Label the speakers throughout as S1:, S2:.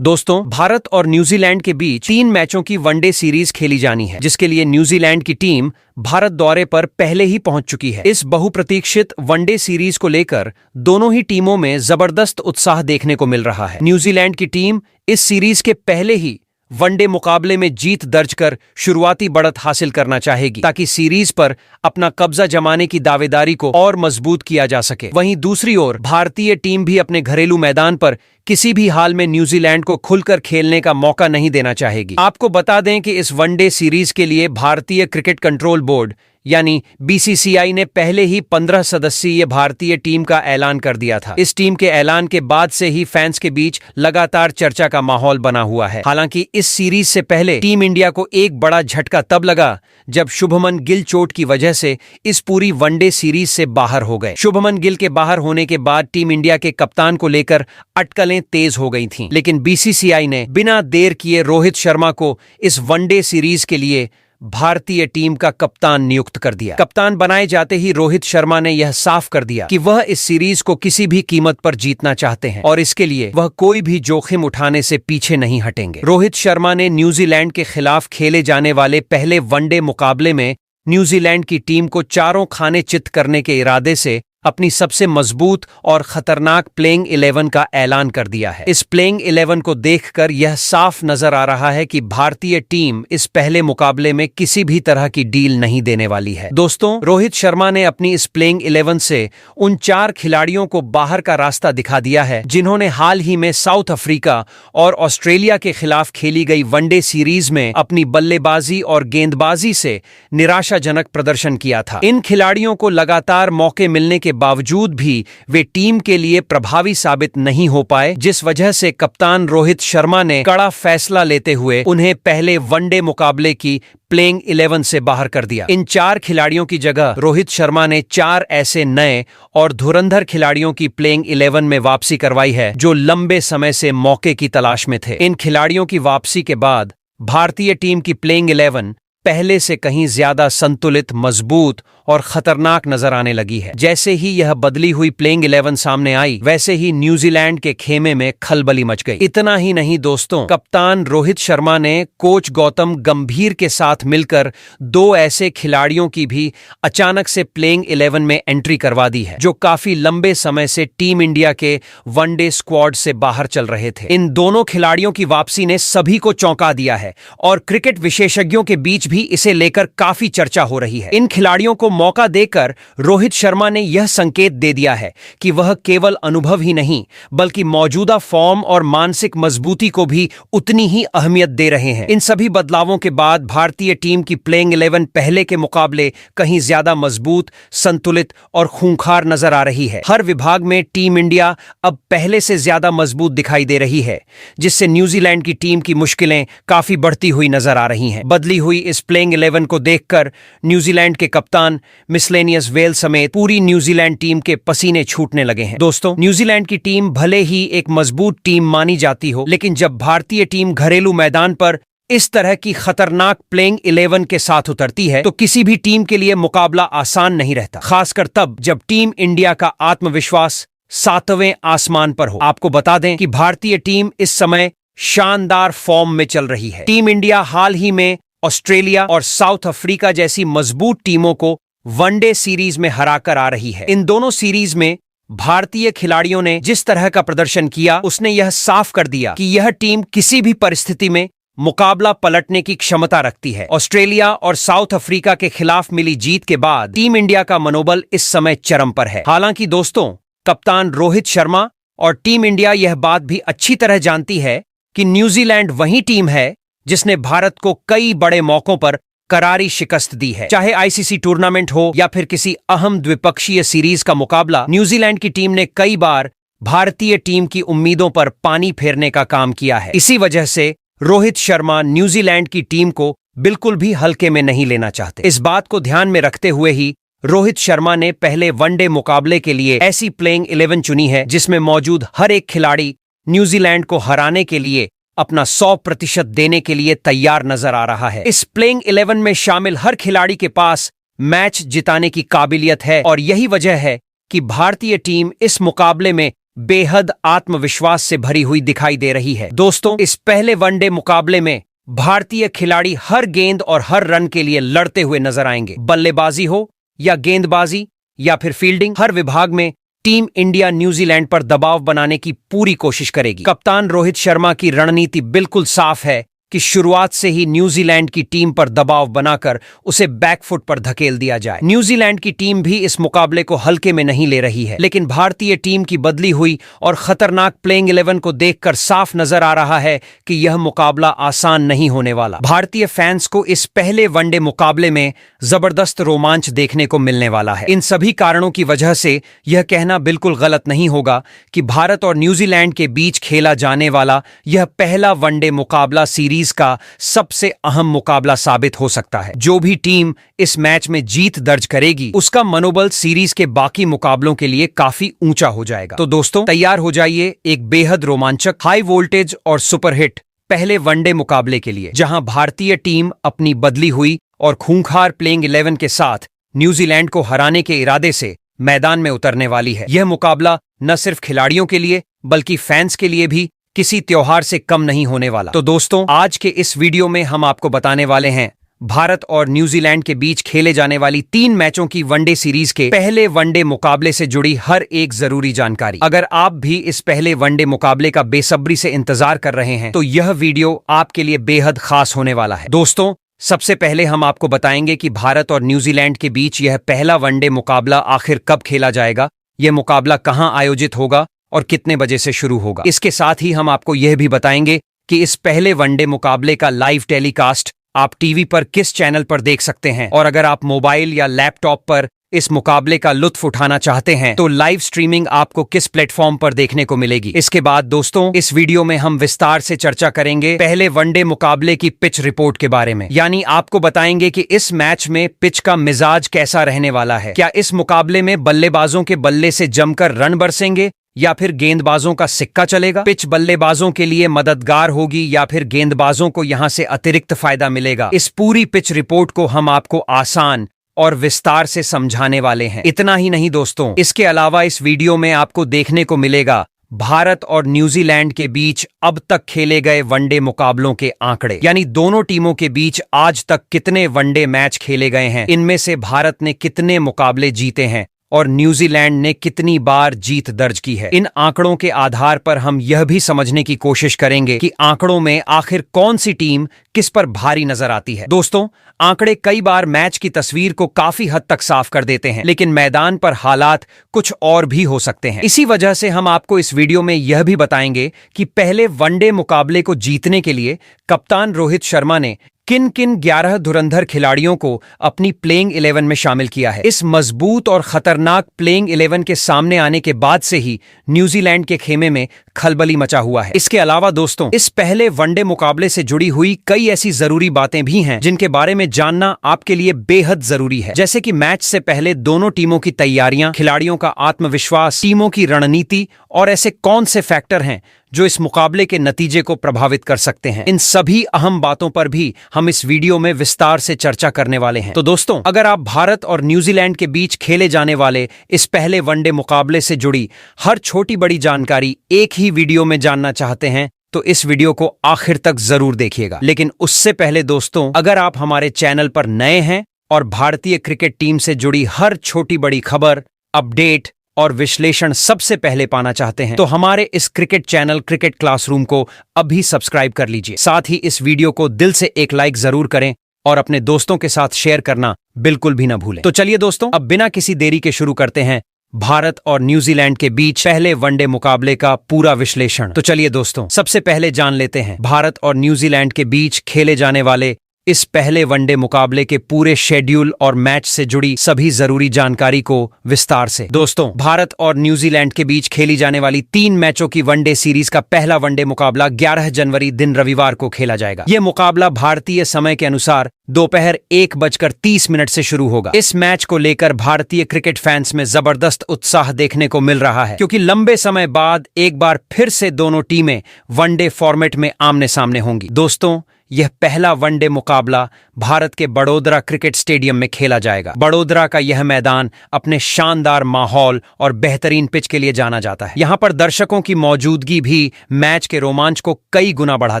S1: दोस्तों, भारत और न्यूजीलैंड के बीच 3 मैचों की वनडे सीरीज खेली जानी है, जिसके लिए न्यूजीलैंड की टीम भारत दौरे पर पहले ही पहुंच चुकी है। इस बहुप्रतीक्षित वनडे सीरीज को लेकर दोनों ही टीमों में जबरदस्त उत्साह देखने को मिल रहा है। न्यूजीलैंड की टीम इस सीरीज के पहले ही वनडे मुकाबले में जीत दर्ज कर शुरुआती बढ़त हासिल करना चाहेगी, ताकि सीरीज पर अपना कब्जा जमाने की दावेदारी को और मजबूत किया जा सके। वहीं दूसरी ओर भारतीय टीम भी अपने घरेलू मैदान पर किसी भी हाल में न्यूजीलैंड को खुलकर खेलने का मौका नहीं देना चाहेगी। आपको बता दें कि इस वनडे सीरीज के लिए भारतीय क्रिकेट कंट्रोल बोर्ड यानी बीसीसीआई ने पहले ही 15 सदस्यीय भारतीय टीम का ऐलान कर दिया था। इस टीम के ऐलान के बाद से ही फैंस के बीच लगातार चर्चा का माहौल बना हुआ है। हालांकि इस सीरीज से पहले टीम इंडिया को एक बड़ा झटका तब लगा जब शुभमन गिल चोट की वजह से इस पूरी वनडे सीरीज से बाहर हो गए। शुभमन गिल के बाहर होने के बाद टीम इंडिया के कप्तान को लेकर अटकलें तेज हो गई थीं, लेकिन बीसीसीआई ने बिना देर किए रोहित शर्मा को इस वनडे सीरीज के लिए भारतीय टीम का कप्तान नियुक्त कर दिया। कप्तान बनाए जाते ही रोहित शर्मा ने यह साफ कर दिया कि वह इस सीरीज को किसी भी कीमत पर जीतना चाहते हैं और इसके लिए वह कोई भी जोखिम उठाने से पीछे नहीं हटेंगे। रोहित शर्मा ने न्यूजीलैंड के खिलाफ खेले जाने वाले पहले वनडे मुकाबले में न्यूजीलैंड की टीम को चारों खाने चित करने के इरादे से अपनी सबसे मजबूत और खतरनाक प्लेइंग 11 का ऐलान कर दिया है। इस प्लेइंग 11 को देखकर यह साफ नजर आ रहा है कि भारतीय टीम इस पहले मुकाबले में किसी भी तरह की डील नहीं देने वाली है। दोस्तों, रोहित शर्मा ने अपनी इस प्लेइंग 11 से उन 4 खिलाड़ियों को बाहर का रास्ता दिखा दिया है जिन्होंने हाल ही में साउथ अफ्रीका और ऑस्ट्रेलिया के खिलाफ खेली गई वनडे सीरीज में अपनी बल्लेबाजी और गेंदबाजी से निराशाजनक प्रदर्शन किया था। इन खिलाड़ियों को लगातार मौके मिलने के बावजूद भी वे टीम के लिए प्रभावी साबित नहीं हो पाए, जिस वजह से कप्तान रोहित शर्मा ने कड़ा फैसला लेते हुए उन्हें पहले वनडे मुकाबले की प्लेइंग 11 से बाहर कर दिया। इन 4 खिलाड़ियों की जगह रोहित शर्मा ने 4 ऐसे नए और धुरंधर खिलाड़ियों की प्लेइंग 11 में वापसी करवाई है जो लंबे समय से मौके की तलाश में थे। इन खिलाड़ियों की वापसी के बाद भारतीय टीम की प्लेइंग 11 पहले से कहीं ज्यादा संतुलित, मजबूत और खतरनाक नजर आने लगी है। जैसे ही यह बदली हुई प्लेइंग 11 सामने आई, वैसे ही न्यूजीलैंड के खेमे में खलबली मच गई। इतना ही नहीं दोस्तों, कप्तान रोहित शर्मा ने कोच गौतम गंभीर के साथ मिलकर 2 ऐसे खिलाड़ियों की भी अचानक से प्लेइंग 11 में एंट्री करवा दी है जो काफी लंबे समय से टीम इंडिया के वनडे स्क्वाड से बाहर चल रहे थे। इन दोनों खिलाड़ियों की वापसी ने सभी को चौंका दिया है और क्रिकेट विशेषज्ञों के बीच भी इसे लेकर काफी चर्चा हो रही है। इन खिलाड़ियों को मौका देकर रोहित शर्मा ने यह संकेत दे दिया है कि वह केवल अनुभव ही नहीं बल्कि मौजूदा फॉर्म और मानसिक मजबूती को भी उतनी ही अहमियत दे रहे हैं। इन सभी बदलावों के बाद भारतीय टीम की प्लेइंग 11 पहले के मुकाबले कहीं ज्यादा मजबूत, संतुलित और खूंखार नजर आ रही है। हर विभाग में टीम इंडिया अब पहले से ज्यादा मजबूत दिखाई दे रही है, जिससे न्यूजीलैंड की टीम की मुश्किलें काफी बढ़ती हुई नजर आ रही हैं। बदली हुई इस प्लेइंग 11 को देखकर न्यूजीलैंड के कप्तान मिसलेनियस वेल समेत पूरी न्यूजीलैंड टीम के पसीने छूटने लगे हैं। दोस्तों, न्यूजीलैंड की टीम भले ही एक मजबूत टीम मानी जाती हो, लेकिन जब भारतीय टीम घरेलू मैदान पर इस तरह की खतरनाक प्लेइंग 11 के साथ उतरती है तो किसी भी टीम के लिए मुकाबला आसान नहीं रहता, खासकर तब जब टीम इंडिया का आत्मविश्वास 7वें आसमान पर हो। आपको बता दें कि भारतीय टीम इस समय शानदार फॉर्म में चल रही है। टीम इंडिया हाल ही में ऑस्ट्रेलिया और साउथ अफ्रीका जैसी मजबूत टीमों को वनडे सीरीज में हराकर आ रही है। इन दोनों सीरीज में भारतीय खिलाड़ियों ने जिस तरह का प्रदर्शन किया, उसने यह साफ कर दिया कि यह टीम किसी भी परिस्थिति में मुकाबला पलटने की क्षमता रखती है। ऑस्ट्रेलिया और साउथ अफ्रीका के खिलाफ मिली जीत के बाद टीम इंडिया का मनोबल इस समय चरम पर है। हालांकि दोस्तों, कप्तान रोहित शर्मा और टीम इंडिया यह बात भी अच्छी तरह जानती है कि न्यूजीलैंड वही टीम है जिसने भारत को कई बड़े मौकों पर करारी शिकस्त दी है। चाहे आईसीसी टूर्नामेंट हो या फिर किसी अहम द्विपक्षीय सीरीज का मुकाबला, न्यूजीलैंड की टीम ने कई बार भारतीय टीम की उम्मीदों पर पानी फेरने का काम किया है। इसी वजह से रोहित शर्मा न्यूजीलैंड की टीम को बिल्कुल भी हल्के में नहीं लेना चाहते। इस बात को ध्यान में रखते हुए ही रोहित शर्मा ने पहले वनडे मुकाबले के लिए ऐसी प्लेइंग 11 चुनी है जिसमें मौजूद हर एक खिलाड़ी न्यूजीलैंड को हराने के लिए अपना 100% देने के लिए तैयार नजर आ रहा है। इस प्लेइंग 11 में शामिल हर खिलाड़ी के पास मैच जिताने की काबिलियत है और यही वजह है कि भारतीय टीम इस मुकाबले में बेहद आत्मविश्वास से भरी हुई दिखाई दे रही है। दोस्तों, इस पहले वनडे मुकाबले में भारतीय खिलाड़ी हर गेंद और हर रन के लिए लड़ते हुए नजर आएंगे। बल्लेबाजी हो या गेंदबाजी या फिर फील्डिंग, हर विभाग में टीम इंडिया न्यूजीलैंड पर दबाव बनाने की पूरी कोशिश करेगी। कप्तान रोहित शर्मा की रणनीति बिल्कुल साफ है कि शुरुआत से ही न्यूजीलैंड की टीम पर दबाव बनाकर उसे बैकफुट पर धकेल दिया जाए। न्यूजीलैंड की टीम भी इस मुकाबले को हल्के में नहीं ले रही है, लेकिन भारतीय टीम की बदली हुई और खतरनाक प्लेइंग 11 को देखकर साफ नजर आ रहा है कि यह मुकाबला आसान नहीं होने वाला। भारतीय फैंस को इस पहले वनडे मुकाबले में जबरदस्त रोमांच देखने को मिलने वाला है। इन सभी कारणों की वजह से यह कहना बिल्कुल गलत नहीं होगा कि भारत और न्यूजीलैंड के बीच खेला जाने वाला यह पहला वनडे मुकाबला सीरीज का सबसे अहम मुकाबला साबित हो सकता है। जो भी टीम इस मैच में जीत दर्ज करेगी, उसका मनोबल सीरीज के बाकी मुकाबलों के लिए काफी ऊंचा हो जाएगा। तो दोस्तों, तैयार हो जाइए एक बेहद रोमांचक, हाई वोल्टेज और सुपरहिट पहले वनडे मुकाबले के लिए, जहां भारतीय टीम अपनी बदली हुई और खूंखार प्लेइंग 11 के साथ न्यूजीलैंड को हराने के इरादे से मैदान में उतरने वाली है। यह मुकाबला न सिर्फ खिलाड़ियों के लिए बल्कि फैंस के लिए भी किसी त्योहार से कम नहीं होने वाला। तो दोस्तों, आज के इस वीडियो में हम आपको बताने वाले हैं भारत और न्यूजीलैंड के बीच खेले जाने वाली 3 मैचों की वनडे सीरीज के पहले वनडे मुकाबले से जुड़ी हर एक जरूरी जानकारी। अगर आप भी इस पहले वनडे मुकाबले का बेसब्री से इंतजार कर रहे हैं तो यह वीडियो आपके लिए बेहद खास होने वाला है। दोस्तों, सबसे पहले हम आपको बताएंगे कि भारत और न्यूजीलैंड के बीच यह पहला वनडे मुकाबला आखिर कब खेला जाएगा, यह मुकाबला कहां आयोजित होगा और कितने बजे से शुरू होगा। इसके साथ ही हम आपको यह भी बताएंगे कि इस पहले वनडे मुकाबले का लाइव टेलीकास्ट आप टीवी पर किस चैनल पर देख सकते हैं, और अगर आप मोबाइल या लैपटॉप पर इस मुकाबले का लुत्फ उठाना चाहते हैं तो लाइव स्ट्रीमिंग आपको किस प्लेटफॉर्म पर देखने को मिलेगी। इसके बाद दोस्तों, इस वीडियो में हम विस्तार से चर्चा करेंगे पहले वनडे मुकाबले की पिच रिपोर्ट के बारे में, यानी आपको बताएंगे कि इस मैच में पिच का मिजाज कैसा रहने वाला है। क्या इस मुकाबले में बल्लेबाजों के बल्ले से जमकर रन बरसेंगे या फिर गेंदबाजों का सिक्का चलेगा? पिच बल्लेबाजों के लिए मददगार होगी या फिर गेंदबाजों को यहां से अतिरिक्त फायदा मिलेगा? इस पूरी पिच रिपोर्ट को हम आपको आसान और विस्तार से समझाने वाले हैं। इतना ही नहीं दोस्तों, इसके अलावा इस वीडियो में आपको देखने को मिलेगा भारत और न्यूजीलैंड के बीच अब तक खेले गए वनडे मुकाबलों के आंकड़े, यानी दोनों टीमों के बीच आज तक कितने वनडे मैच खेले गए हैं, इनमें से भारत ने कितने मुकाबले जीते हैं और न्यूजीलैंड ने कितनी बार जीत दर्ज की है। इन आंकड़ों के आधार पर हम यह भी समझने की कोशिश करेंगे कि आंकड़ों में आखिर कौन सी टीम किस पर भारी नजर आती है। दोस्तों, आंकड़े कई बार मैच की तस्वीर को काफी हद तक साफ कर देते हैं, लेकिन मैदान पर हालात कुछ और भी हो सकते हैं। इसी वजह से हम आपको इस वीडियो में यह भी बताएंगे कि पहले वनडे मुकाबले को जीतने के लिए कप्तान रोहित शर्मा ने किन किन 11 धुरंधर खिलाड़ियों को अपनी प्लेइंग 11 में शामिल किया है। इस मजबूत और खतरनाक प्लेइंग 11 के सामने आने के बाद से ही न्यूजीलैंड के खेमे में खलबली मचा हुआ है। इसके अलावा दोस्तों, इस पहले वनडे मुकाबले से जुड़ी हुई कई ऐसी जरूरी बातें भी हैं जिनके बारे में जानना आपके लिए बेहद जरूरी है, जैसे कि मैच से पहले दोनों टीमों की तैयारियां, खिलाड़ियों का आत्मविश्वास, टीमों की रणनीति और ऐसे कौन से फैक्टर हैं जो इस मुकाबले के नतीजे को प्रभावित कर सकते हैं। इन सभी अहम बातों पर भी हम इस वीडियो में विस्तार से चर्चा करने वाले हैं। तो दोस्तों, अगर आप भारत और न्यूजीलैंड के बीच खेले जाने वाले इस पहले वनडे मुकाबले से जुड़ी हर छोटी बड़ी जानकारी एक ही वीडियो में जानना चाहते हैं तो इस वीडियो को आखिर तक जरूर देखिएगा। लेकिन उससे पहले दोस्तों, अगर आप हमारे चैनल पर नए हैं और भारतीय क्रिकेट टीम से जुड़ी हर छोटी बड़ी खबर, अपडेट और विश्लेषण सबसे पहले पाना चाहते हैं तो हमारे इस क्रिकेट चैनल क्रिकेट क्लासरूम को अभी सब्सक्राइब कर लीजिए। साथ ही इस वीडियो को दिल से एक लाइक जरूर करें और अपने दोस्तों के साथ शेयर करना बिल्कुल भी ना भूलें। तो चलिए दोस्तों, अब बिना किसी देरी के शुरू करते हैं भारत और न्यूजीलैंड के बीच पहले वनडे मुकाबले का पूरा विश्लेषण। तो चलिए दोस्तों, सबसे पहले जान लेते हैं भारत और न्यूजीलैंड के बीच खेले जाने वाले इस पहले वनडे मुकाबले के पूरे शेड्यूल और मैच से जुड़ी सभी जरूरी जानकारी को विस्तार से। दोस्तों, भारत और न्यूजीलैंड के बीच खेली जाने वाली 3 मैचों की वनडे सीरीज का पहला वनडे मुकाबला 11 जनवरी दिन रविवार को खेला जाएगा। यह मुकाबला भारतीय समय के अनुसार दोपहर 1:30 से शुरू होगा। इस मैच को लेकर भारतीय क्रिकेट फैंस में जबरदस्त उत्साह देखने को मिल रहा है, क्योंकि लंबे समय बाद एक बार फिर से दोनों टीमें वनडे फॉर्मेट में आमने सामने होंगी। दोस्तों, यह पहला वनडे मुकाबला भारत के बड़ोदरा क्रिकेट स्टेडियम में खेला जाएगा। बड़ोदरा का यह मैदान अपने शानदार माहौल और बेहतरीन पिच के लिए जाना जाता है। यहाँ पर दर्शकों की मौजूदगी भी मैच के रोमांच को कई गुना बढ़ा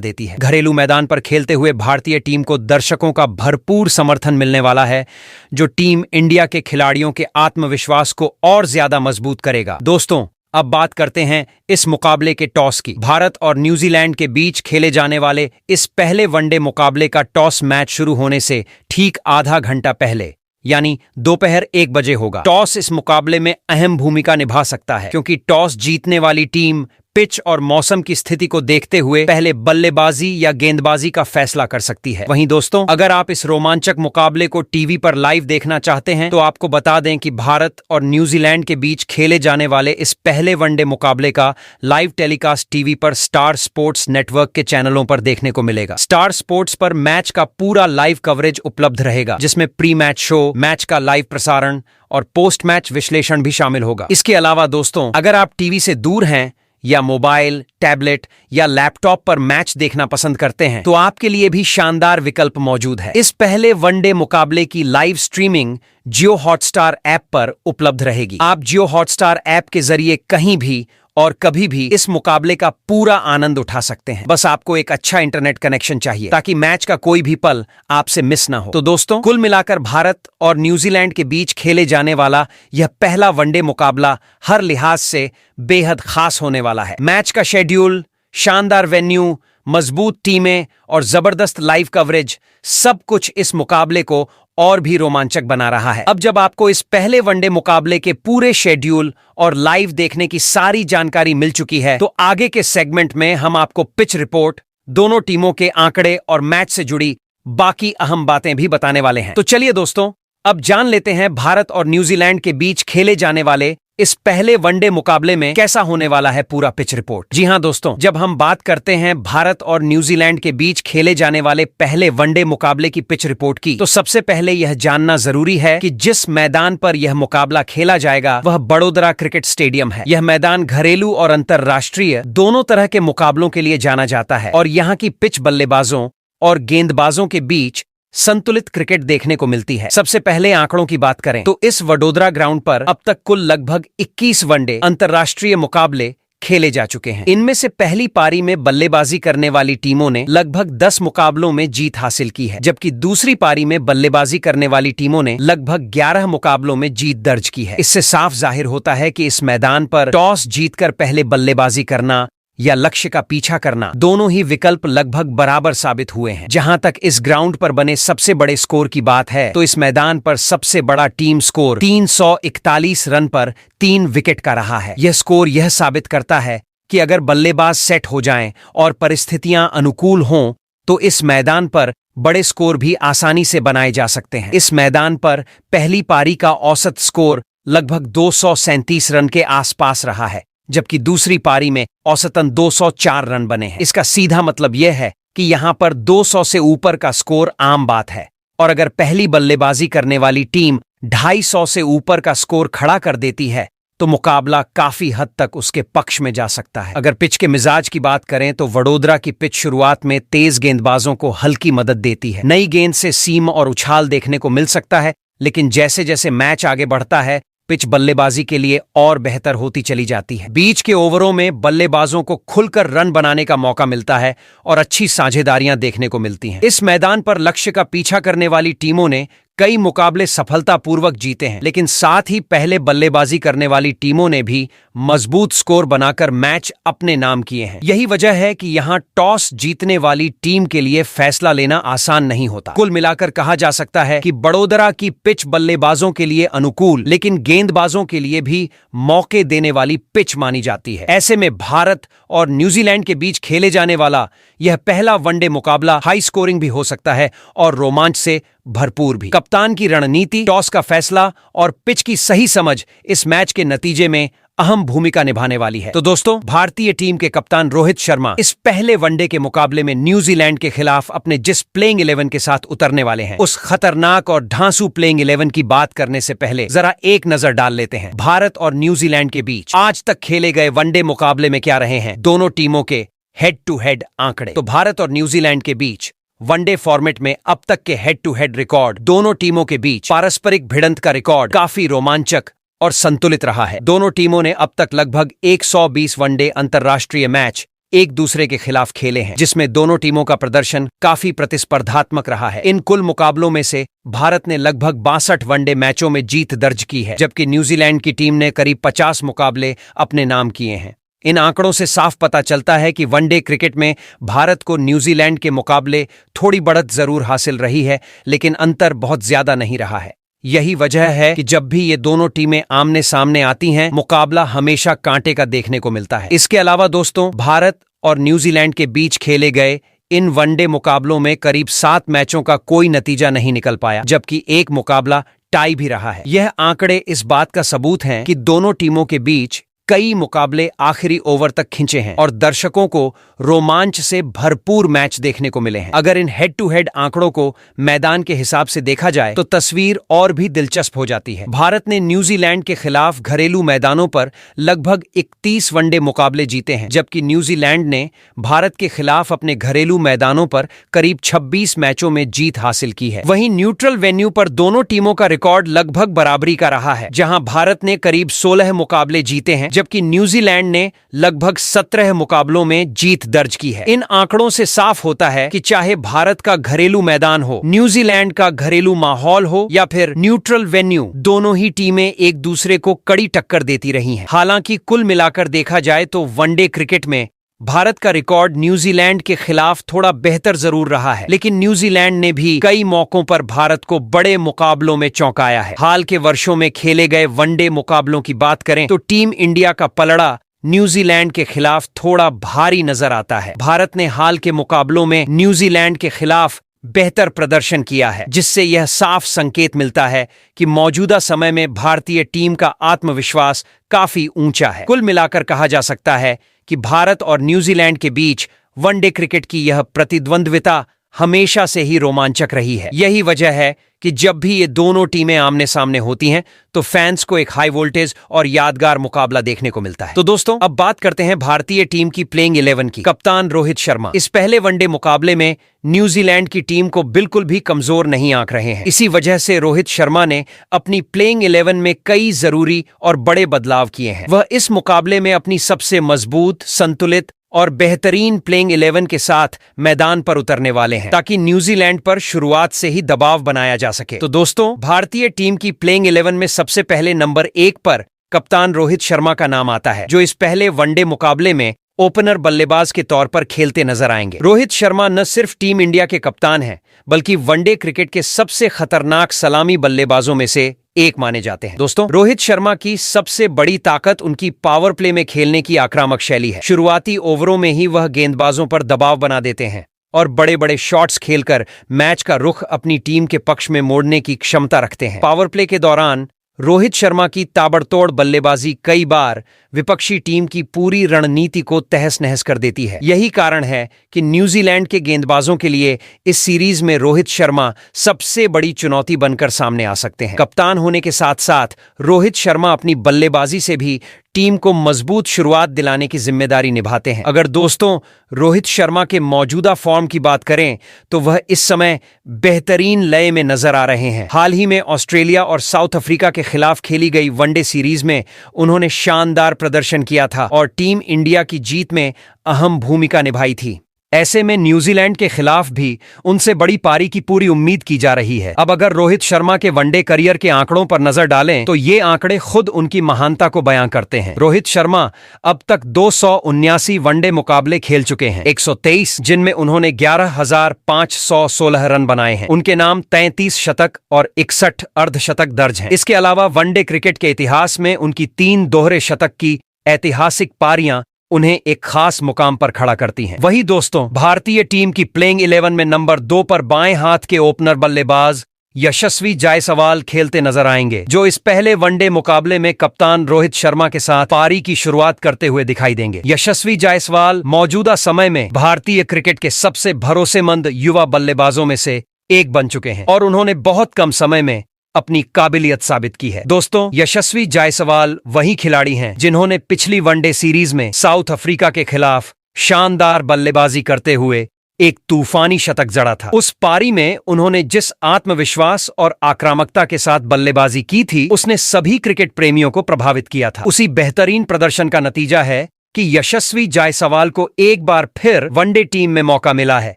S1: देती है। घरेलू मैदान पर खेलते हुए भारतीय टीम को दर्शकों का भरपूर समर्थन मिलने वाला है, जो टीम इंडिया के खिलाड़ियों के आत्मविश्वास को और ज्यादा मजबूत करेगा। दोस्तों, अब बात करते हैं इस मुकाबले के टॉस की। भारत और न्यूजीलैंड के बीच खेले जाने वाले इस पहले वनडे मुकाबले का टॉस मैच शुरू होने से ठीक आधा घंटा पहले यानी दोपहर 1 बजे होगा। टॉस इस मुकाबले में अहम भूमिका निभा सकता है, क्योंकि टॉस जीतने वाली टीम पिच और मौसम की स्थिति को देखते हुए पहले बल्लेबाजी या गेंदबाजी का फैसला कर सकती है। वहीं दोस्तों, अगर आप इस रोमांचक मुकाबले को टीवी पर लाइव देखना चाहते हैं तो आपको बता दें कि भारत और न्यूजीलैंड के बीच खेले जाने वाले इस पहले वनडे मुकाबले का लाइव टेलीकास्ट टीवी पर स्टार स्पोर्ट्स नेटवर्क के चैनलों पर देखने को मिलेगा। स्टार स्पोर्ट्स पर मैच का पूरा लाइव कवरेज उपलब्ध रहेगा, जिसमें प्री मैच शो, मैच का लाइव प्रसारण और पोस्ट मैच विश्लेषण भी शामिल होगा। इसके अलावा दोस्तों, अगर आप टीवी से दूर हैं या मोबाइल, टैबलेट या लैपटॉप पर मैच देखना पसंद करते हैं तो आपके लिए भी शानदार विकल्प मौजूद है। इस पहले वनडे मुकाबले की लाइव स्ट्रीमिंग जियो हॉटस्टार ऐप पर उपलब्ध रहेगी। आप जियो हॉटस्टार ऐप के जरिए कहीं भी और कभी भी इस मुकाबले का पूरा आनंद उठा सकते हैं। बस आपको एक अच्छा इंटरनेट कनेक्शन चाहिए ताकि मैच का कोई भी पल आपसे मिस ना हो। तो दोस्तों, कुल मिलाकर भारत और न्यूजीलैंड के बीच खेले जाने वाला यह पहला वनडे मुकाबला हर लिहाज से बेहद खास होने वाला है। मैच का शेड्यूल, शानदार वेन्यू, मजबूत टीमें और जबरदस्त लाइव कवरेज, सब कुछ इस मुकाबले को और भी रोमांचक बना रहा है। अब जब आपको इस पहले वनडे मुकाबले के पूरे शेड्यूल और लाइव देखने की सारी जानकारी मिल चुकी है, तो आगे के सेगमेंट में हम आपको पिच रिपोर्ट, दोनों टीमों के आंकड़े और मैच से जुड़ी बाकी अहम बातें भी बताने वाले हैं। तो चलिए दोस्तों, अब जान लेते हैं भारत और न्यूजीलैंड के बीच खेले जाने वाले इस पहले वनडे मुकाबले में कैसा होने वाला है पूरा पिच रिपोर्ट। जी हां दोस्तों, जब हम बात करते हैं भारत और न्यूजीलैंड के बीच खेले जाने वाले पहले वनडे मुकाबले की पिच रिपोर्ट की, तो सबसे पहले यह जानना जरूरी है कि जिस मैदान पर यह मुकाबला खेला जाएगा वह बड़ोदरा क्रिकेट स्टेडियम है। यह मैदान घरेलू और अंतर्राष्ट्रीय दोनों तरह के मुकाबलों के लिए जाना जाता है और यहाँ की पिच बल्लेबाजों और गेंदबाजों के बीच संतुलित क्रिकेट देखने को मिलती है। सबसे पहले आंकड़ों की बात करें तो इस वडोदरा ग्राउंड पर अब तक कुल लगभग 21 वनडे अंतर्राष्ट्रीय मुकाबले खेले जा चुके हैं। इनमें से पहली पारी में बल्लेबाजी करने वाली टीमों ने लगभग 10 मुकाबलों में जीत हासिल की है, जबकि दूसरी पारी में बल्लेबाजी करने वाली टीमों ने लगभग 11 मुकाबलों में जीत दर्ज की है। इससे साफ जाहिर होता है कि इस मैदान पर टॉस जीतकर पहले बल्लेबाजी करना या लक्ष्य का पीछा करना, दोनों ही विकल्प लगभग बराबर साबित हुए हैं। जहां तक इस ग्राउंड पर बने सबसे बड़े स्कोर की बात है तो इस मैदान पर सबसे बड़ा टीम स्कोर 341 रन पर 3 विकेट का रहा है। यह स्कोर यह साबित करता है कि अगर बल्लेबाज सेट हो जाएं और परिस्थितियां अनुकूल हों तो इस मैदान पर बड़े स्कोर भी आसानी से बनाए जा सकते हैं। इस मैदान पर पहली पारी का औसत स्कोर लगभग 237 रन के आसपास रहा है, जबकि दूसरी पारी में औसतन 204 रन बने हैं। इसका सीधा मतलब यह है कि यहां पर 200 से ऊपर का स्कोर आम बात है, और अगर पहली बल्लेबाजी करने वाली टीम 250 से ऊपर का स्कोर खड़ा कर देती है तो मुकाबला काफी हद तक उसके पक्ष में जा सकता है। अगर पिच के मिजाज की बात करें तो वडोदरा की पिच शुरुआत में तेज गेंदबाजों को हल्की मदद देती है। नई गेंद से सीम और उछाल देखने को मिल सकता है, लेकिन जैसे जैसे मैच आगे बढ़ता है पिच बल्लेबाजी के लिए और बेहतर होती चली जाती है। बीच के ओवरों में बल्लेबाजों को खुलकर रन बनाने का मौका मिलता है और अच्छी साझेदारियां देखने को मिलती हैं। इस मैदान पर लक्ष्य का पीछा करने वाली टीमों ने कई मुकाबले सफलतापूर्वक जीते हैं, लेकिन साथ ही पहले बल्लेबाजी करने वाली टीमों ने भी मजबूत स्कोर बनाकर मैच अपने नाम किए हैं। यही वजह है कि यहां टॉस जीतने वाली टीम के लिए फैसला लेना आसान नहीं होता। कुल मिलाकर कहा जा सकता है कि बड़ोदरा की पिच बल्लेबाजों के लिए अनुकूल लेकिन गेंदबाजों के लिए भी मौके देने वाली पिच मानी जाती है। ऐसे में भारत और न्यूजीलैंड के बीच खेले जाने वाला यह पहला वनडे मुकाबला हाई स्कोरिंग भी हो सकता है और रोमांच से भरपूर भी। कप्तान की रणनीति, टॉस का फैसला और पिच की सही समझ इस मैच के नतीजे में अहम भूमिका निभाने वाली है। तो दोस्तों, भारतीय टीम के कप्तान रोहित शर्मा इस पहले वनडे के मुकाबले में न्यूजीलैंड के खिलाफ अपने जिस प्लेइंग 11 के साथ उतरने वाले हैं, उस खतरनाक और ढांसू प्लेइंग 11 की बात करने से पहले जरा एक नजर डाल लेते हैं भारत और न्यूजीलैंड के बीच आज तक खेले गए वनडे मुकाबले में क्या रहे हैं दोनों टीमों के हेड टू हेड आंकड़े। तो भारत और न्यूजीलैंड के बीच वनडे फॉर्मेट में अब तक के हेड टू हेड रिकॉर्ड, दोनों टीमों के बीच पारस्परिक भिड़ंत का रिकॉर्ड काफी रोमांचक और संतुलित रहा है। दोनों टीमों ने अब तक लगभग 120 वनडे अंतर्राष्ट्रीय मैच एक दूसरे के खिलाफ खेले हैं, जिसमें दोनों टीमों का प्रदर्शन काफी प्रतिस्पर्धात्मक रहा है। इन कुल मुकाबलों में से भारत ने लगभग 62 वनडे मैचों में जीत दर्ज की है, जबकि न्यूजीलैंड की टीम ने करीब 50 मुकाबले अपने नाम किए हैं। इन आंकड़ों से साफ पता चलता है कि वनडे क्रिकेट में भारत को न्यूजीलैंड के मुकाबले थोड़ी बढ़त जरूर हासिल रही है, लेकिन अंतर बहुत ज्यादा नहीं रहा है। यही वजह है कि जब भी ये दोनों टीमें आमने सामने आती हैं, मुकाबला हमेशा कांटे का देखने को मिलता है। इसके अलावा दोस्तों, भारत और न्यूजीलैंड के बीच खेले गए इन वनडे मुकाबलों में करीब 7 मैचों का कोई नतीजा नहीं निकल पाया, जबकि एक मुकाबला टाई भी रहा है। यह आंकड़े इस बात का सबूत हैं कि दोनों टीमों के बीच कई मुकाबले आखिरी ओवर तक खिंचे हैं और दर्शकों को रोमांच से भरपूर मैच देखने को मिले हैं। अगर इन हेड टू हेड आंकड़ों को मैदान के हिसाब से देखा जाए तो तस्वीर और भी दिलचस्प हो जाती है। भारत ने न्यूजीलैंड के खिलाफ घरेलू मैदानों पर लगभग 31 वनडे मुकाबले जीते हैं, जबकि न्यूजीलैंड ने भारत के खिलाफ अपने घरेलू मैदानों पर करीब 26 मैचों में जीत हासिल की है। वहीं न्यूट्रल वेन्यू पर दोनों टीमों का रिकॉर्ड लगभग बराबरी का रहा है, जहां भारत ने करीब 16 मुकाबले जीते हैं, जबकि न्यूजीलैंड ने लगभग 17 मुकाबलों में जीत दर्ज की है। इन आंकड़ों से साफ होता है कि चाहे भारत का घरेलू मैदान हो, न्यूजीलैंड का घरेलू माहौल हो या फिर न्यूट्रल वेन्यू, दोनों ही टीमें एक दूसरे को कड़ी टक्कर देती रही हैं। हालांकि कुल मिलाकर देखा जाए तो वनडे क्रिकेट में भारत का रिकॉर्ड न्यूजीलैंड के खिलाफ थोड़ा बेहतर जरूर रहा है, लेकिन न्यूजीलैंड ने भी कई मौकों पर भारत को बड़े मुकाबलों में चौंकाया है। हाल के वर्षों में खेले गए वनडे मुकाबलों की बात करें तो टीम इंडिया का पलड़ा न्यूजीलैंड के खिलाफ थोड़ा भारी नजर आता है। भारत ने हाल के मुकाबलों में न्यूजीलैंड के खिलाफ बेहतर प्रदर्शन किया है, जिससे यह साफ संकेत मिलता है कि मौजूदा समय में भारतीय टीम का आत्मविश्वास काफी ऊंचा है। कुल मिलाकर कहा जा सकता है कि भारत और न्यूजीलैंड के बीच वनडे क्रिकेट की यह प्रतिद्वंद्विता हमेशा से ही रोमांचक रही है। यही वजह है कि जब भी ये दोनों टीमें आमने सामने होती हैं तो फैंस को एक हाई वोल्टेज और यादगार मुकाबला देखने को मिलता है। तो दोस्तों, अब बात करते हैं भारतीय टीम की प्लेइंग 11 की। कप्तान रोहित शर्मा इस पहले वनडे मुकाबले में न्यूजीलैंड की टीम को बिल्कुल भी कमजोर नहीं आंक रहे हैं। इसी वजह से रोहित शर्मा ने अपनी प्लेइंग 11 में कई जरूरी और बड़े बदलाव किए हैं। वह इस मुकाबले में अपनी सबसे मजबूत, संतुलित और बेहतरीन प्लेइंग 11 के साथ मैदान पर उतरने वाले हैं, ताकि न्यूजीलैंड पर शुरुआत से ही दबाव बनाया जा सके। तो दोस्तों, भारतीय टीम की प्लेइंग 11 में सबसे पहले नंबर 1 पर कप्तान रोहित शर्मा का नाम आता है, जो इस पहले वनडे मुकाबले में ओपनर बल्लेबाज के तौर पर खेलते नजर आएंगे। रोहित शर्मा न सिर्फ टीम इंडिया के कप्तान हैं, बल्कि वनडे क्रिकेट के सबसे खतरनाक सलामी बल्लेबाजों में से एक माने जाते हैं। दोस्तों, रोहित शर्मा की सबसे बड़ी ताकत उनकी पावर प्ले में खेलने की आक्रामक शैली है। शुरुआती ओवरों में ही वह गेंदबाजों पर दबाव बना देते हैं और बड़े बड़े शॉट्स खेलकर मैच का रुख अपनी टीम के पक्ष में मोड़ने की क्षमता रखते हैं। पावर प्ले के दौरान रोहित शर्मा की ताबड़तोड़ बल्लेबाजी कई बार विपक्षी टीम की पूरी रणनीति को तहस नहस कर देती है। यही कारण है कि न्यूजीलैंड के गेंदबाजों के लिए इस सीरीज में रोहित शर्मा सबसे बड़ी चुनौती बनकर सामने आ सकते हैं। कप्तान होने के साथ साथ रोहित शर्मा अपनी बल्लेबाजी से भी टीम को मजबूत शुरुआत दिलाने की जिम्मेदारी निभाते हैं। अगर दोस्तों रोहित शर्मा के मौजूदा फॉर्म की बात करें तो वह इस समय बेहतरीन लय में नजर आ रहे हैं। हाल ही में ऑस्ट्रेलिया और साउथ अफ्रीका के खिलाफ खेली गई वनडे सीरीज में उन्होंने शानदार प्रदर्शन किया था और टीम इंडिया की जीत में अहम भूमिका निभाई थी। ऐसे में न्यूजीलैंड के खिलाफ भी उनसे बड़ी पारी की पूरी उम्मीद की जा रही है। अब अगर रोहित शर्मा के वनडे करियर के आंकड़ों पर नजर डालें तो ये आंकड़े खुद उनकी महानता को बयां करते हैं। रोहित शर्मा अब तक 279 वनडे मुकाबले खेल चुके हैं, 123 जिनमें उन्होंने 11,516 रन बनाए हैं। उनके नाम 33 शतक और 61 अर्धशतक दर्ज हैं। इसके अलावा वनडे क्रिकेट के इतिहास में उनकी 3 दोहरे शतक की ऐतिहासिक पारियां उन्हें एक खास मुकाम पर खड़ा करती हैं। वही दोस्तों, भारतीय टीम की प्लेइंग 11 में नंबर 2 पर बाएं हाथ के ओपनर बल्लेबाज यशस्वी जायसवाल खेलते नजर आएंगे, जो इस पहले वनडे मुकाबले में कप्तान रोहित शर्मा के साथ पारी की शुरुआत करते हुए दिखाई देंगे। यशस्वी जायसवाल मौजूदा समय में भारतीय क्रिकेट के सबसे भरोसेमंद युवा बल्लेबाजों में से एक बन चुके हैं और उन्होंने बहुत कम समय में अपनी काबिलियत साबित की है। दोस्तों, यशस्वी जायसवाल वही खिलाड़ी हैं जिन्होंने पिछली वनडे सीरीज में साउथ अफ्रीका के खिलाफ शानदार बल्लेबाजी करते हुए एक तूफानी शतक जड़ा था। उस पारी में उन्होंने जिस आत्मविश्वास और आक्रामकता के साथ बल्लेबाजी की थी, उसने सभी क्रिकेट प्रेमियों को प्रभावित किया था। उसी बेहतरीन प्रदर्शन का नतीजा है कि यशस्वी जायसवाल को एक बार फिर वनडे टीम में मौका मिला है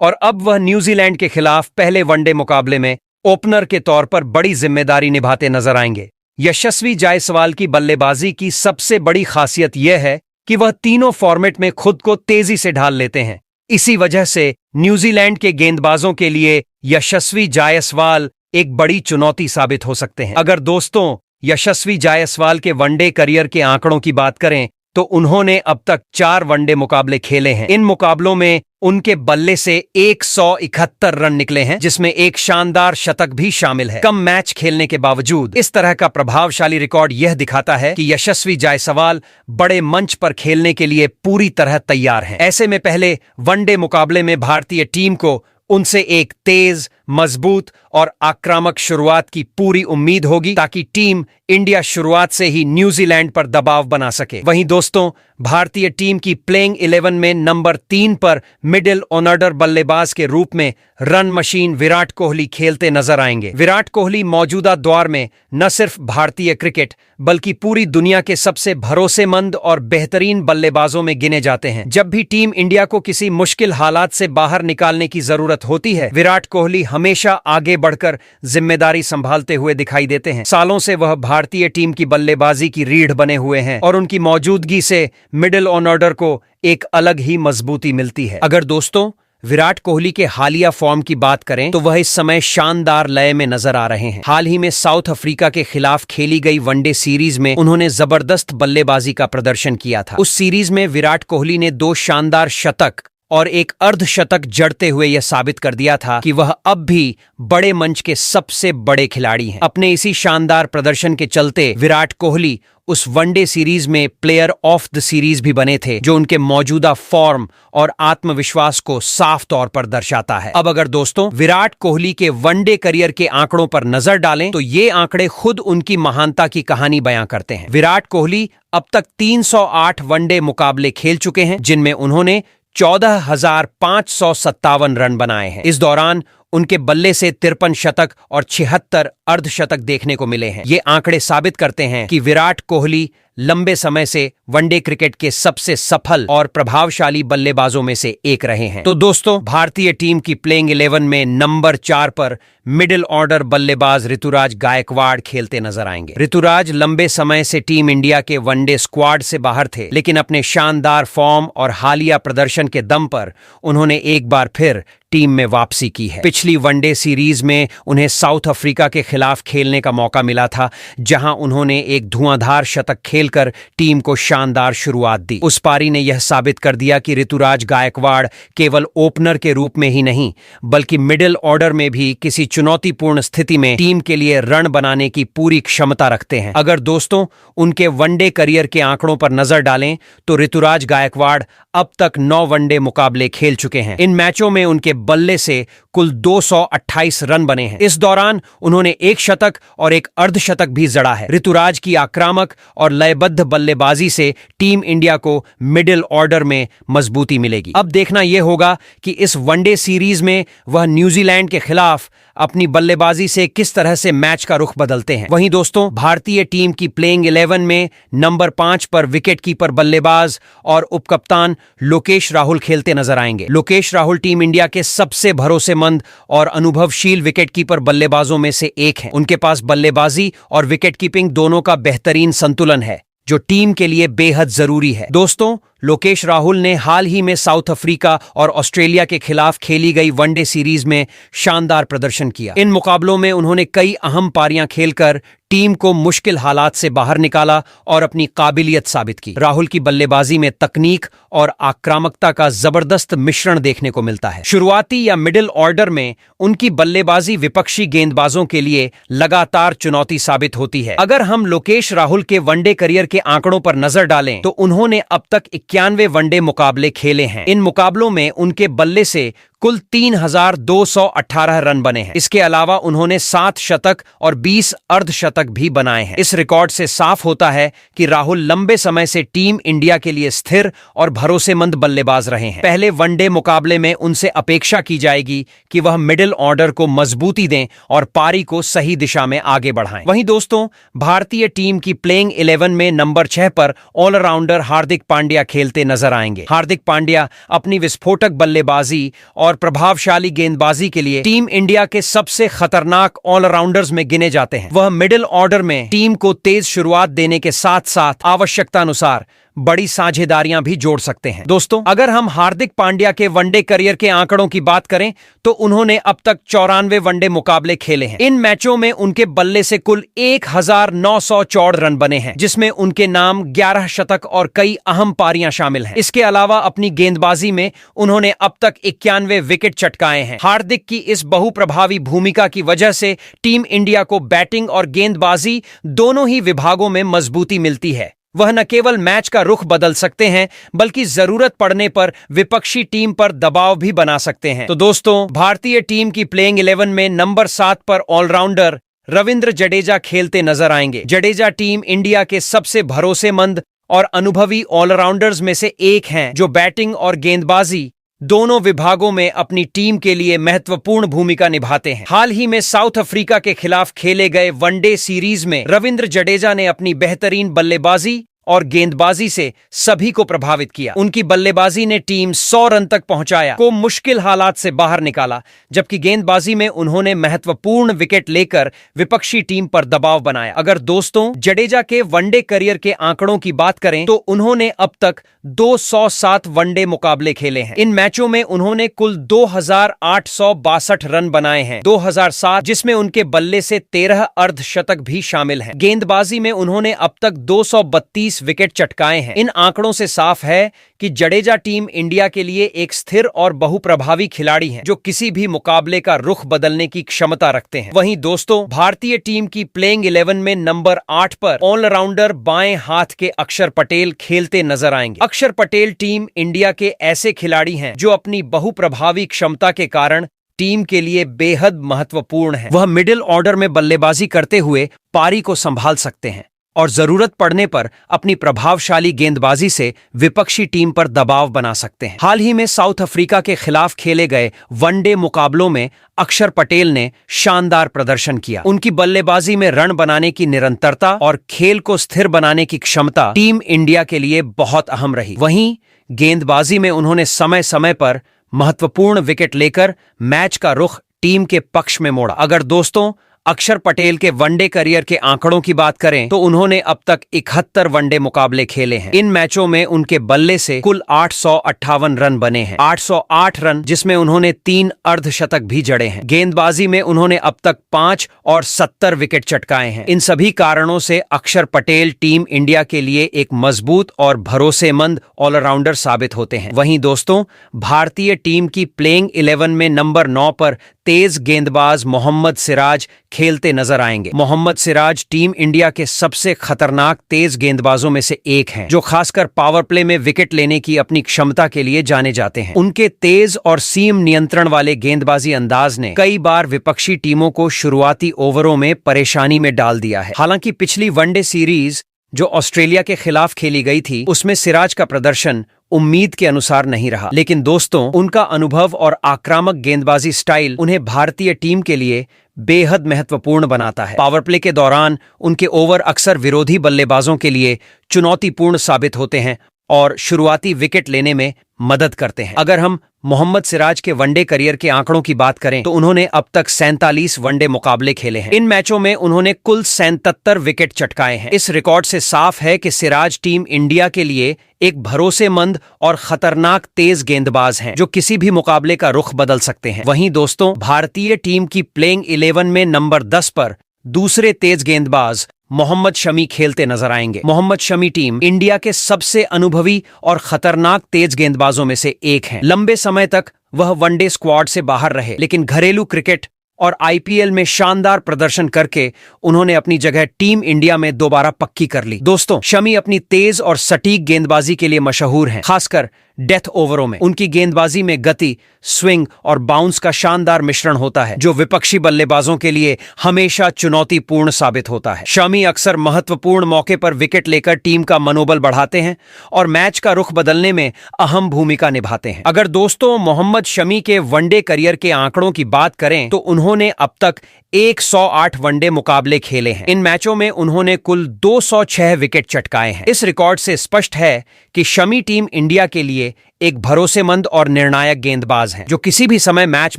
S1: और अब वह न्यूजीलैंड के खिलाफ पहले वनडे मुकाबले में ओपनर के तौर पर बड़ी जिम्मेदारी निभाते नजर आएंगे। यशस्वी जायसवाल की बल्लेबाजी की सबसे बड़ी खासियत यह है कि वह तीनों फॉर्मेट में खुद को तेजी से ढाल लेते हैं। इसी वजह से न्यूजीलैंड के गेंदबाजों के लिए यशस्वी जायसवाल एक बड़ी चुनौती साबित हो सकते हैं। अगर दोस्तों यशस्वी जायसवाल के वनडे करियर के आंकड़ों की बात करें तो उन्होंने अब तक 4 वनडे मुकाबले खेले हैं। इन मुकाबलों में उनके बल्ले से 171 रन निकले हैं, जिसमें एक शानदार शतक भी शामिल है। कम मैच खेलने के बावजूद इस तरह का प्रभावशाली रिकॉर्ड यह दिखाता है कि यशस्वी जायसवाल बड़े मंच पर खेलने के लिए पूरी तरह तैयार हैं। ऐसे में पहले वनडे मुकाबले में भारतीय टीम को उनसे एक तेज, मजबूत और आक्रामक शुरुआत की पूरी उम्मीद होगी, ताकि टीम इंडिया शुरुआत से ही न्यूजीलैंड पर दबाव बना सके। वहीं दोस्तों भारतीय टीम की प्लेइंग 11 में नंबर 3 पर मिडिल ऑर्डर बल्लेबाज के रूप में रन मशीन विराट कोहली खेलते नजर आएंगे। विराट कोहली मौजूदा दौर में न सिर्फ भारतीय क्रिकेट बल्कि पूरी दुनिया के सबसे भरोसेमंद और बेहतरीन बल्लेबाजों में गिने जाते हैं। जब भी टीम इंडिया को किसी मुश्किल हालात से बाहर निकालने की जरूरत होती है, विराट कोहली हमेशा आगे बढ़कर जिम्मेदारी संभालते हुए दिखाई देते हैं। सालों से वह भारतीय टीम की बल्लेबाजी की रीढ़ बने हुए हैं और उनकी मौजूदगी से मिडिल ऑर्डर को एक अलग ही मजबूती मिलती है। अगर दोस्तों विराट कोहली के हालिया फॉर्म की बात करें तो वह इस समय शानदार लय में नजर आ रहे हैं। हाल ही में साउथ अफ्रीका के खिलाफ खेली गई वनडे सीरीज में उन्होंने जबरदस्त बल्लेबाजी का प्रदर्शन किया था। उस सीरीज में विराट कोहली ने 2 शानदार शतक और एक अर्धशतक जड़ते हुए यह साबित कर दिया था कि वह अब भी बड़े मंच के सबसे बड़े खिलाड़ी हैं। अपने इसी शानदार प्रदर्शन के चलते विराट कोहली उस वनडे सीरीज में प्लेयर ऑफ द सीरीज भी बने थे, जो उनके मौजूदा फॉर्म और आत्मविश्वास को साफ तौर पर दर्शाता है। अब अगर दोस्तों विराट कोहली के वनडे करियर के आंकड़ों पर नजर डालें तो ये आंकड़े खुद उनकी महानता की कहानी बयां करते हैं। विराट कोहली अब तक 308 वनडे मुकाबले खेल चुके हैं, जिनमें उन्होंने 14,557 रन बनाए हैं। इस दौरान उनके बल्ले से 53 शतक और 76 अर्धशतक देखने को मिले हैं। ये आंकड़े साबित करते हैं कि विराट कोहली लंबे समय से वनडे क्रिकेट के सबसे सफल और प्रभावशाली बल्लेबाजों में से एक रहे हैं। तो दोस्तों भारतीय टीम की प्लेइंग 11 में नंबर 4 पर मिडिल ऑर्डर बल्लेबाज ऋतुराज गायकवाड़ खेलते नजर आएंगे। ऋतुराज लंबे समय से टीम इंडिया के वनडे स्क्वाड से बाहर थे, लेकिन अपने शानदार फॉर्म और हालिया प्रदर्शन के दम पर उन्होंने एक बार फिर टीम में वापसी की है। पिछली वनडे सीरीज में उन्हें साउथ अफ्रीका के खिलाफ खेलने का मौका मिला था, जहां उन्होंने एक धुआंधार शतक खेलकर टीम को शानदार शुरुआत दी। उस पारी ने यह साबित कर दिया कि ऋतुराज गायकवाड़ केवल ओपनर के रूप में ही नहीं बल्कि मिडिल ऑर्डर में भी किसी चुनौतीपूर्ण स्थिति में टीम के लिए रन बनाने की पूरी क्षमता रखते हैं। अगर दोस्तों उनके वनडे करियर के आंकड़ों पर नजर डालें तो ऋतुराज गायकवाड़ अब तक 9 वनडे मुकाबले खेल चुके हैं। इन मैचों में उनके बल्ले से कुल 228 रन बने हैं। इस दौरान उन्होंने एक शतक और एक अर्धशतक भी जड़ा है। ऋतुराज की आक्रामक और लयबद्ध बल्लेबाजी से टीम इंडिया को मिडिल ऑर्डर में मजबूती मिलेगी। अब देखना यह होगा कि इस वनडे सीरीज में वह न्यूजीलैंड के खिलाफ अपनी बल्लेबाजी से किस तरह से मैच का रुख बदलते हैं। वहीं दोस्तों भारतीय टीम की प्लेइंग 11 में नंबर 5 पर विकेटकीपर बल्लेबाज और उपकप्तान लोकेश राहुल खेलते नजर आएंगे। लोकेश राहुल टीम इंडिया के सबसे भरोसेमंद और अनुभवशील विकेटकीपर बल्लेबाजों में से एक हैं। उनके पास बल्लेबाजी और विकेटकीपिंग दोनों का बेहतरीन संतुलन है, जो टीम के लिए बेहद जरूरी है। दोस्तों लोकेश राहुल ने हाल ही में साउथ अफ्रीका और ऑस्ट्रेलिया के खिलाफ खेली गई वनडे सीरीज में शानदार प्रदर्शन किया। इन मुकाबलों में उन्होंने कई अहम पारियां खेलकर टीम को मुश्किल हालात से बाहर निकाला और अपनी काबिलियत साबित की। राहुल की बल्लेबाजी में तकनीक और आक्रामकता का जबरदस्त मिश्रण देखने को मिलता है। शुरुआती या मिडिल ऑर्डर में उनकी बल्लेबाजी विपक्षी गेंदबाजों के लिए लगातार चुनौती साबित होती है। अगर हम लोकेश राहुल के वनडे करियर के आंकड़ों पर नजर डालें तो उन्होंने अब तक 91 वनडे मुकाबले खेले हैं। इन मुकाबलों में उनके बल्ले से कुल 3,218 रन बने हैं। इसके अलावा उन्होंने 7 शतक और 20 अर्धशतक भी बनाए हैं। इस रिकॉर्ड से साफ होता है कि राहुल लंबे समय से टीम इंडिया के लिए स्थिर और भरोसेमंद बल्लेबाज रहे हैं। पहले वनडे मुकाबले में उनसे अपेक्षा की जाएगी कि वह मिडिल ऑर्डर को मजबूती दें और पारी को सही दिशा में आगे बढ़ाएं। वहीं दोस्तों, भारतीय टीम की प्लेइंग 11 में नंबर 6 पर ऑलराउंडर हार्दिक पांड्या खेलते नजर आएंगे। हार्दिक पांड्या अपनी विस्फोटक बल्लेबाजी और प्रभावशाली गेंदबाजी के लिए टीम इंडिया के सबसे खतरनाक ऑलराउंडर्स में गिने जाते हैं। वह मिडिल ऑर्डर में टीम को तेज शुरुआत देने के साथ साथ आवश्यकतानुसार बड़ी साझेदारियां भी जोड़ सकते हैं। दोस्तों, अगर हम हार्दिक पांड्या के वनडे करियर के आंकड़ों की बात करें तो उन्होंने अब तक 94 वनडे मुकाबले खेले हैं। इन मैचों में उनके बल्ले से कुल 1964 रन बने हैं, जिसमें उनके नाम 11 शतक और कई अहम पारियां शामिल हैं। इसके अलावा अपनी गेंदबाजी में उन्होंने अब तक 91 विकेट चटकाए हैं। हार्दिक की इस बहुप्रभावी भूमिका की वजह से टीम इंडिया को बैटिंग और गेंदबाजी दोनों ही विभागों में मजबूती मिलती है। वह न केवल मैच का रुख बदल सकते हैं, बल्कि जरूरत पड़ने पर विपक्षी टीम पर दबाव भी बना सकते हैं। तो दोस्तों, भारतीय टीम की प्लेइंग 11 में नंबर 7 पर ऑलराउंडर रविंद्र जडेजा खेलते नजर आएंगे। जडेजा टीम इंडिया के सबसे भरोसेमंद और अनुभवी ऑलराउंडर्स में से एक हैं, जो बैटिंग और गेंदबाजी दोनों विभागों में अपनी टीम के लिए महत्वपूर्ण भूमिका निभाते हैं। हाल ही में साउथ अफ्रीका के खिलाफ खेले गए वनडे सीरीज में रविंद्र जडेजा ने अपनी बेहतरीन बल्लेबाजी और गेंदबाजी से सभी को प्रभावित किया। उनकी बल्लेबाजी ने टीम 100 रन तक पहुंचाया को मुश्किल हालात से बाहर निकाला, जबकि गेंदबाजी में उन्होंने महत्वपूर्ण विकेट लेकर विपक्षी टीम पर दबाव बनाया। अगर दोस्तों, जडेजा के वनडे करियर के आंकड़ों की बात करें तो उन्होंने अब तक 207 वनडे मुकाबले खेले हैं। इन मैचों में उन्होंने कुल 2862 रन बनाए हैं। 2007 जिसमें उनके बल्ले से 13 अर्धशतक भी शामिल हैं। गेंदबाजी में उन्होंने अब तक 232 विकेट चटकाए हैं। इन आंकड़ों से साफ है कि जडेजा टीम इंडिया के लिए एक स्थिर और बहुप्रभावी खिलाड़ी हैं, जो किसी भी मुकाबले का रुख बदलने की क्षमता रखते हैं। वहीं दोस्तों, भारतीय टीम की प्लेइंग 11 में नंबर 8 पर ऑलराउंडर बाएं हाथ के अक्षर पटेल खेलते नजर आएंगे। अक्षर पटेल टीम इंडिया के ऐसे खिलाड़ी हैं जो अपनी बहुप्रभावी क्षमता के कारण टीम के लिए बेहद महत्वपूर्ण है। वह मिडिल ऑर्डर में बल्लेबाजी करते हुए पारी को संभाल सकते हैं और जरूरत पड़ने पर अपनी प्रभावशाली गेंदबाजी से विपक्षी टीम पर दबाव बना सकते हैं। हाल ही में साउथ अफ्रीका के खिलाफ खेले गए वनडे मुकाबलों में अक्षर पटेल ने शानदार प्रदर्शन किया। उनकी बल्लेबाजी में रन बनाने की निरंतरता और खेल को स्थिर बनाने की क्षमता टीम इंडिया के लिए बहुत अहम रही। वहीं गेंदबाजी में उन्होंने समय समय पर महत्वपूर्ण विकेट लेकर मैच का रुख टीम के पक्ष में मोड़ा। अगर दोस्तों, अक्षर पटेल के वनडे करियर के आंकड़ों की बात करें तो उन्होंने अब तक 71 वनडे मुकाबले खेले हैं। इन मैचों में उनके बल्ले से कुल 858 रन बने हैं। 808 रन जिसमें उन्होंने 3 अर्धशतक भी जड़े हैं। गेंदबाजी में उन्होंने अब तक 5 और 70 विकेट चटकाए हैं। इन सभी कारणों से अक्षर पटेल टीम इंडिया के लिए एक मजबूत और भरोसेमंद ऑलराउंडर साबित होते हैं। वहीं दोस्तों, भारतीय टीम की प्लेइंग 11 में नंबर 9 पर तेज गेंदबाज मोहम्मद सिराज खेलते नजर आएंगे। मोहम्मद सिराज टीम इंडिया के सबसे खतरनाक तेज गेंदबाजों में से एक हैं, जो खासकर पावर प्ले में विकेट लेने की अपनी क्षमता के लिए जाने जाते हैं। उनके तेज और सीम नियंत्रण वाले गेंदबाजी अंदाज ने कई बार विपक्षी टीमों को शुरुआती ओवरों में परेशानी में डाल दिया है। हालांकि पिछली वनडे सीरीज जो ऑस्ट्रेलिया के खिलाफ खेली गई थी, उसमें सिराज का प्रदर्शन उम्मीद के अनुसार नहीं रहा, लेकिन दोस्तों, उनका अनुभव और आक्रामक गेंदबाजी स्टाइल उन्हें भारतीय टीम के लिए बेहद महत्वपूर्ण बनाता है। पावर प्ले के दौरान उनके ओवर अक्सर विरोधी बल्लेबाजों के लिए चुनौतीपूर्ण साबित होते हैं और शुरुआती विकेट लेने में मदद करते हैं। अगर हम मोहम्मद सिराज के वनडे करियर के आंकड़ों की बात करें तो उन्होंने अब तक 47 वनडे मुकाबले खेले हैं। इन मैचों में उन्होंने कुल 77 विकेट चटकाए हैं। इस रिकॉर्ड से साफ है कि सिराज टीम इंडिया के लिए एक भरोसेमंद और खतरनाक तेज गेंदबाज हैं, जो किसी भी मुकाबले का रुख बदल सकते हैं। वहीं दोस्तों, भारतीय टीम की प्लेइंग 11 में नंबर 10 पर दूसरे तेज गेंदबाज मोहम्मद शमी खेलते नजर आएंगे। मोहम्मद शमी टीम इंडिया के सबसे अनुभवी और खतरनाक तेज गेंदबाजों में से एक हैं। लंबे समय तक वह वनडे स्क्वाड से बाहर रहे, लेकिन घरेलू क्रिकेट और आईपीएल में शानदार प्रदर्शन करके उन्होंने अपनी जगह टीम इंडिया में दोबारा पक्की कर ली। दोस्तों, शमी अपनी तेज और सटीक गेंदबाजी के लिए मशहूर हैं, खासकर डेथ ओवरों में। उनकी गेंदबाजी में गति, स्विंग और बाउंस का शानदार मिश्रण होता है, जो विपक्षी बल्लेबाजों के लिए हमेशा चुनौतीपूर्ण साबित होता है। शमी अक्सर महत्वपूर्ण मौके पर विकेट लेकर टीम का मनोबल बढ़ाते हैं और मैच का रुख बदलने में अहम भूमिका निभाते हैं। अगर दोस्तों मोहम्मद शमी के वनडे करियर के आंकड़ों की बात करें तो उन्होंने अब तक 108 वनडे मुकाबले खेले हैं। इन मैचों में उन्होंने कुल 206 विकेट चटकाए हैं। इस रिकॉर्ड से स्पष्ट है कि शमी टीम इंडिया के लिए एक भरोसेमंद और निर्णायक गेंदबाज हैं, जो किसी भी समय मैच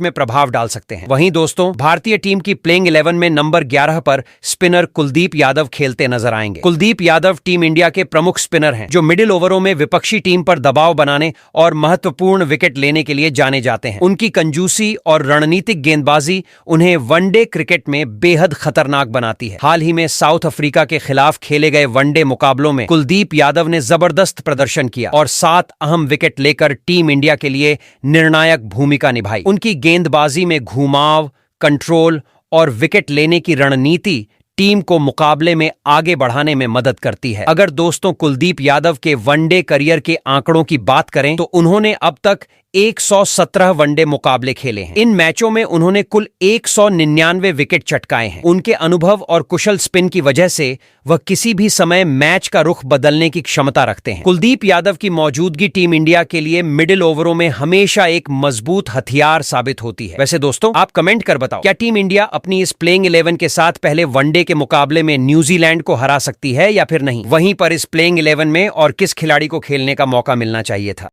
S1: में प्रभाव डाल सकते हैं। वहीं दोस्तों भारतीय टीम की प्लेइंग 11 में नंबर 11 पर स्पिनर कुलदीप यादव खेलते नजर आएंगे। कुलदीप यादव टीम इंडिया के प्रमुख स्पिनर हैं, जो मिडिल ओवरों में विपक्षी टीम पर दबाव बनाने और महत्वपूर्ण विकेट लेने के लिए जाने जाते हैं। उनकी कंजूसी और रणनीतिक गेंदबाजी उन्हें वनडे क्रिकेट में बेहद खतरनाक बनाती है। हाल ही में साउथ अफ्रीका के खिलाफ खेले गए वनडे मुकाबलों में कुलदीप यादव ने जबरदस्त प्रदर्शन किया और 7 अहम विकेट लेकर टीम इंडिया के लिए निर्णायक भूमिका निभाई। उनकी गेंदबाजी में घुमाव, कंट्रोल और विकेट लेने की रणनीति टीम को मुकाबले में आगे बढ़ाने में मदद करती है। अगर दोस्तों कुलदीप यादव के वनडे करियर के आंकड़ों की बात करें तो उन्होंने अब तक 117 वनडे मुकाबले खेले हैं। इन मैचों में उन्होंने कुल 199 विकेट चटकाए हैं। उनके अनुभव और कुशल स्पिन की वजह से वह किसी भी समय मैच का रुख बदलने की क्षमता रखते हैं। कुलदीप यादव की मौजूदगी टीम इंडिया के लिए मिडिल ओवरों में हमेशा एक मजबूत हथियार साबित होती है। वैसे दोस्तों आप कमेंट कर बताओ, क्या टीम इंडिया अपनी इस प्लेइंग 11 के साथ पहले वनडे के मुकाबले में न्यूजीलैंड को हरा सकती है या फिर नहीं? वहीं पर इस प्लेइंग 11 में और किस खिलाड़ी को खेलने का मौका मिलना चाहिए था?